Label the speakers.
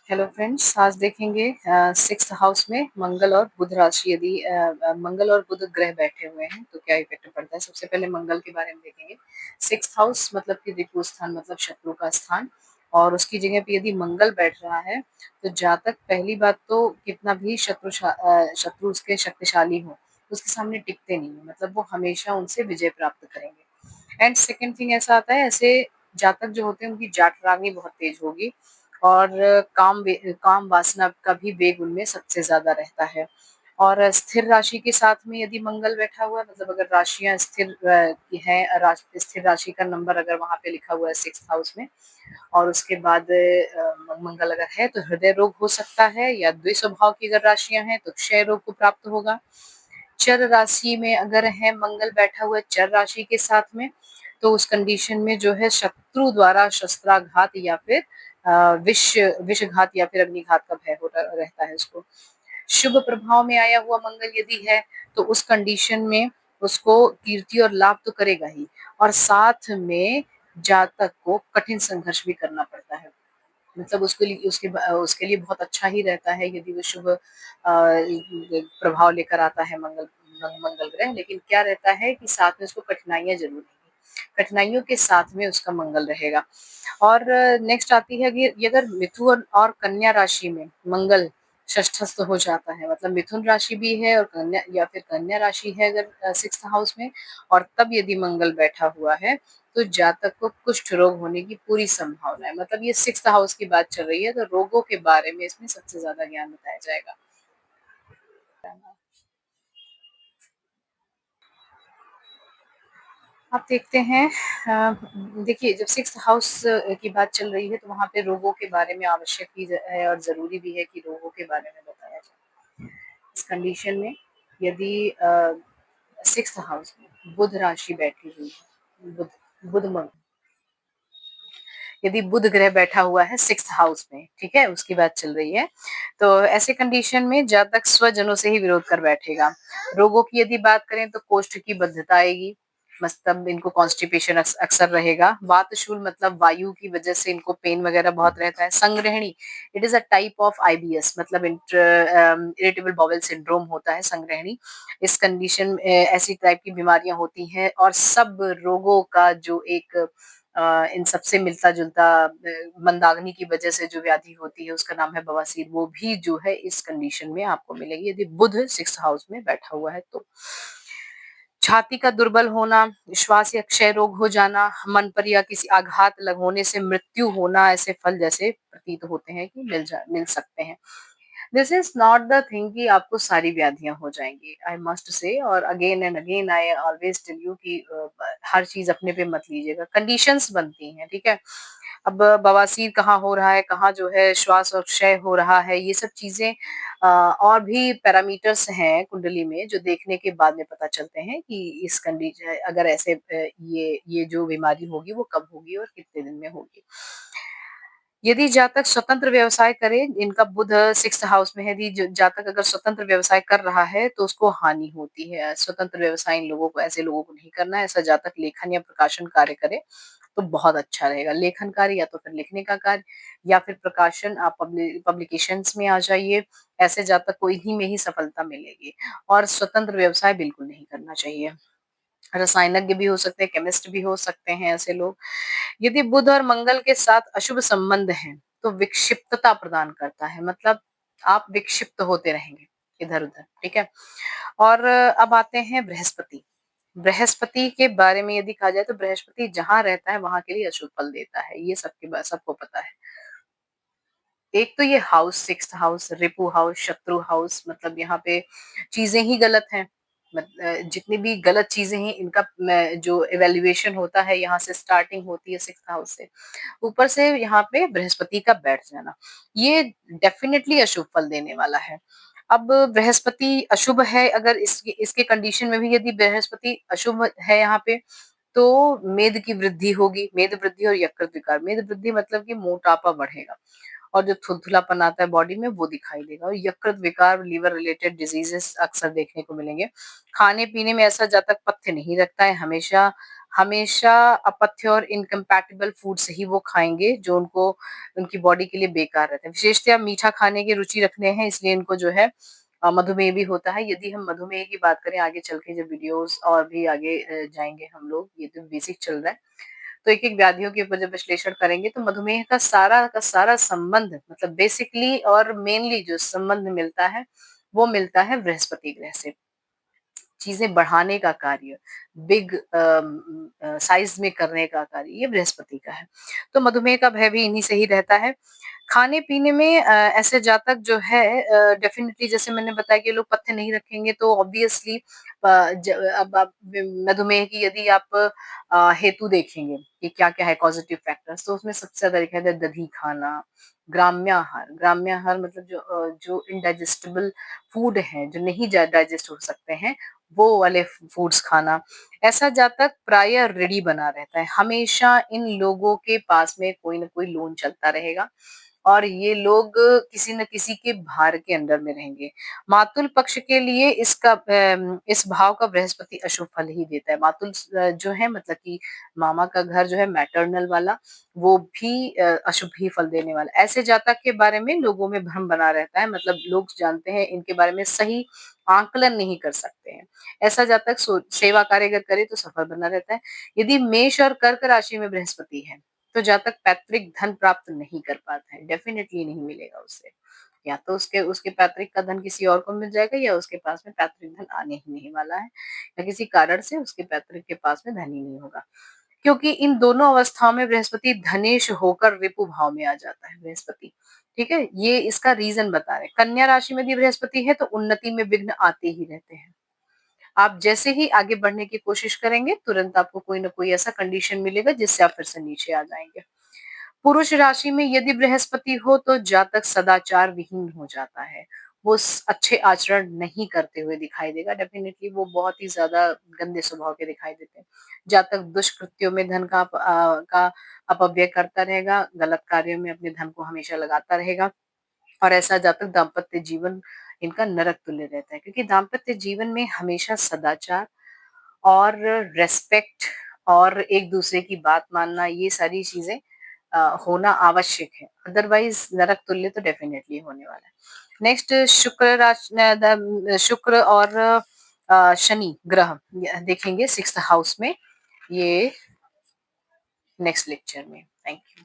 Speaker 1: Hello friends, आज देखेंगे sixth house में मंगल और बुध राशि। यदि मंगल और बुध ग्रह बैठे हुए हैं तो क्या इफेक्ट पड़ता है। सबसे पहले मंगल के बारे में देखेंगे। सिक्स्थ हाउस मतलब कि रिपु स्थान, मतलब शत्रु का स्थान। और उसकी जगह पे यदि मंगल बैठ रहा है तो जातक, पहली बात तो कितना भी शत्रु उसके शक्तिशाली हो, उसके सामने टिकते नहीं है, मतलब वो हमेशा उनसे विजय प्राप्त करेंगे। एंड सेकेंड थिंग ऐसा आता है, ऐसे जातक जो होते हैं उनकी जाठराग्नि बहुत तेज होगी और काम वासना का भी वेग उनमें सबसे ज्यादा रहता है। और स्थिर राशि के साथ में यदि मंगल बैठा हुआ है, मतलब अगर राशियां स्थिर हैं, स्थिर राशि का नंबर अगर वहां पे लिखा हुआ है सिक्स्थ हाउस में, और उसके बाद मंगल अगर है तो हृदय रोग हो सकता है, या द्विष स्वभाव की अगर राशियां हैं तो क्षय रोग को प्राप्त होगा। चर राशि में अगर है मंगल बैठा हुआ है चर राशि के साथ में, तो उस कंडीशन में जो है शत्रु द्वारा शस्त्राघात या फिर विषघात या फिर अग्निघात का भय होता रहता है उसको। शुभ प्रभाव में आया हुआ मंगल यदि है तो उस कंडीशन में उसको कीर्ति और लाभ तो करेगा ही, और साथ में जातक को कठिन संघर्ष भी करना पड़ता है। मतलब उसके लिए बहुत अच्छा ही रहता है यदि वो शुभ प्रभाव लेकर आता है मंगल ग्रह। लेकिन क्या रहता है कि साथ में उसको कठिनाइयां जरूर रहेंगी, कठिनाइयों के साथ में उसका मंगल रहेगा। और नेक्स्ट आती है कि अगर मिथुन और कन्या राशि में मंगल षष्ठस्थ हो जाता है, मतलब मिथुन राशि भी है और कन्या या फिर कन्या राशि है अगर सिक्स्थ हाउस में, और तब यदि मंगल बैठा हुआ है तो जातक को कुष्ठ रोग होने की पूरी संभावना है। मतलब ये सिक्स्थ हाउस की बात चल रही है, तो रोगों के बारे में इसमें सबसे ज्यादा ज्ञान बताया जाएगा। आप देखते हैं, देखिए जब सिक्स्थ हाउस की बात चल रही है तो वहां पे रोगों के बारे में आवश्यक भी है और जरूरी भी है कि रोगों के बारे में बताया जाए। इस कंडीशन में यदि सिक्स्थ हाउस में बुध राशि बैठी हुई है, बुध मंगल, यदि बुध ग्रह बैठा हुआ है सिक्स्थ हाउस में, ठीक है, उसकी बात चल रही है, तो ऐसे कंडीशन में जातक स्वजनों से ही विरोध कर बैठेगा। रोगों की यदि बात करें तो कोष्ठ की बद्धता आएगी, मतलब इनको कॉन्स्टिपेशन अक्सर रहेगा। वातशूल मतलब वायु की वजह से इनको पेन वगैरह बहुत रहता है। संग्रहणी, it is a type of IBS, मतलब इरिटेबल बाउल सिंड्रोम होता है संग्रहणी। इस कंडीशन में ऐसी टाइप की बीमारियां होती हैं, और सब रोगों का जो एक इन सबसे मिलता जुलता मंदाग्नि की वजह से जो व्याधि होती है उसका नाम है बवासीर, वो भी जो है इस कंडीशन में आपको मिलेगी यदि बुध सिक्स्थ हाउस में बैठा हुआ है तो। छाती का दुर्बल होना, श्वास या क्षय रोग हो जाना, मन पर या किसी आघात लग होने से मृत्यु होना, ऐसे फल जैसे प्रतीत होते हैं कि मिल सकते हैं। This is not the thing कि आपको सारी व्याधियां हो जाएंगी, आई मस्ट से, और again and again I always tell you कि हर चीज अपने पे मत लीजिएगा, कंडीशंस बनती हैं, ठीक है। अब बवासीर कहाँ हो रहा है, कहाँ जो है श्वास और क्षय हो रहा है, ये सब चीजें और भी पैरामीटर्स हैं कुंडली में जो देखने के बाद में पता चलते हैं कि इस कंडीशन अगर ऐसे ये जो बीमारी होगी वो कब होगी और कितने दिन में होगी। यदि जातक स्वतंत्र व्यवसाय करे, इनका बुध सिक्स्थ हाउस में है, यदि जातक अगर स्वतंत्र व्यवसाय कर रहा है तो उसको हानि होती है। स्वतंत्र व्यवसाय इन लोगों को, ऐसे लोगों को नहीं करना है। ऐसा जातक लेखन या प्रकाशन कार्य करे तो बहुत अच्छा रहेगा। लेखन कार्य या तो फिर लिखने का कार्य या फिर प्रकाशन, आप पब्लिकेशंस में आ जाइए। ऐसे जातक को इन्हीं में ही सफलता मिलेगी। और स्वतंत्र व्यवसाय बिल्कुल नहीं करना चाहिए। रसायनज्ञ भी हो सकते हैं, केमिस्ट भी हो सकते हैं ऐसे लोग। यदि बुध और मंगल के साथ अशुभ संबंध है तो विक्षिप्तता प्रदान करता है, मतलब आप विक्षिप्त होते रहेंगे इधर उधर, ठीक है। और अब आते हैं बृहस्पति। बृहस्पति के बारे में यदि कहा जाए तो बृहस्पति जहां रहता है वहां के लिए अशुभ फल देता है, ये सबको पता है। एक तो ये हाउस सिक्स्थ हाउस, रिपु हाउस, शत्रु हाउस, मतलब यहाँ पे चीजें ही गलत हैं। जितनी भी गलत चीजें हैं इनका जो इवेल्युएशन होता है यहाँ से स्टार्टिंग होती है सिक्स्थ हाउस से। ऊपर से यहाँ पे बृहस्पति का बैठ जाना, ये डेफिनेटली अशुभ फल देने वाला है। अब बृहस्पति अशुभ है, अगर इसके इसके कंडीशन में भी यदि बृहस्पति अशुभ है यहाँ पे, तो मेद की वृद्धि होगी। मेद वृद्धि और यकृत विकार, मेद वृद्धि मतलब कि मोटापा बढ़ेगा और जो थुलथुलापन आता है बॉडी में वो दिखाई देगा, और यकृत विकार, लीवर रिलेटेड डिजीजेस अक्सर देखने को मिलेंगे। खाने पीने में ऐसा जातक पथ्य नहीं रखता है, हमेशा हमेशा अपथ्य और इनकम्पैटिबल फूड्स ही वो खाएँगे जो उनको उनकी बॉडी के लिए बेकार रहते हैं। विशेषतः मीठा खाने की रुचि रखते हैं इसलिए इनको जो है मधुमेह भी होता है। यदि हम मधुमेह की बात करें आगे चल के जब वीडियोज़ और भी आगे जाएँगे हम लोग, ये तो बेसिक चल रहा है। तो एक-एक व्याधियों के ऊपर जब विश्लेषण करेंगे तो मधुमेह का सारा संबंध मतलब बेसिकली और मेनली जो संबंध मिलता है, वो मिलता है बृहस्पति ग्रह से। चीज़ें बढ़ाने का कार्य, बिग साइज़ में करने का कार्य, ये बृहस्पति का है। तो मधुमेह का भय भी इन्हीं से ही रहता है। खाने-पीने में ऐसे जातक जो है डेफ़िनिटली जैसे मैंने बताया कि लोग पथ्य नहीं रखेंगे तो ऑब्वियसली ज अब आप मधुमेह की यदि आप हेतु देखेंगे कि क्या-क्या है पॉज़िटिव फैक्टर्स तो उसमें सबसे ज़्यादा लिखा है दही खाना, ग्राम्य आहार मतलब जो इनडाइजेस्टिबल फूड हैं, जो नहीं जा डाइजेस्ट हो सकते हैं, वो वाले फूड्स खाना। ऐसा जातक प्रायः रीढ़ी बना रहता है। हमेशा इन लोगों के पास में कोई न कोई लोन चलता रहेगा और ये लोग किसी न किसी के भार के अंडर में रहेंगे। मातुल पक्ष के लिए इस भाव का बृहस्पति अशुभ फल ही देता है। मातुल जो है मतलब कि मामा का घर जो है मैटरनल वाला, वो भी अशुभ ही फल देने वाला है। ऐसे जातक के बारे में लोगों में भ्रम बना रहता है मतलब लोग जानते हैं इनके बारे में सही आकलन नहीं कर सकते हैं। ऐसा जातक सेवा कार्य अगर करे तो सफल बना रहता है। यदि मेष और कर्क राशि में बृहस्पति है, तो जातक पैतृक धन प्राप्त नहीं कर पाता है, डेफ़िनिटली नहीं मिलेगा उसे। या तो उसके उसके पैतृक का धन किसी और को मिल जाएगा या उसके पास में पैतृक धन आने ही नहीं वाला है या किसी कारण से उसके पैतृक के पास में धन ही नहीं होगा। क्योंकि इन दोनों अवस्थाओं में बृहस्पति धनेश होकर रिपु भाव में आ जाता है बृहस्पति। ठीक है? ये इसका रीज़न बता रहे हैं। कन्या राशि में यदि बृहस्पति है तो उन्नति में विघ्न आते ही रहते हैं। आप जैसे ही आगे बढ़ने की कोशिश करेंगे, तुरंत आपको कोई न कोई ऐसा कंडीशन मिलेगा जिससे आप फिर से नीचे आ जाएँगे। पुरुष राशि में यदि बृहस्पति हो तो जातक सदाचार विहीन हो जाता है। वो अच्छे आचरण नहीं करते हुए दिखाई देगा। डेफिनिटली वो बहुत ही ज्यादा गंदे स्वभाव के दिखाई देते हैं। जातक दुष्कृत्यों में धन का अपव्यय करता रहेगा, गलत कार्यों में अपने धन को हमेशा लगाता रहेगा और ऐसा जातक दाम्पत्य जीवन इनका नरक तुल्य रहता है क्योंकि दाम्पत्य जीवन में हमेशा सदाचार और रिस्पेक्ट और एक दूसरे की बात मानना ये सारी चीजें होना आवश्यक है। अदरवाइज नरक तुल्य तो डेफिनेटली होने वाला है। नेक्स्ट शुक्र और शनि ग्रह देखेंगे सिक्स्थ हाउस में ये नेक्स्ट लेक्चर में। Thank you.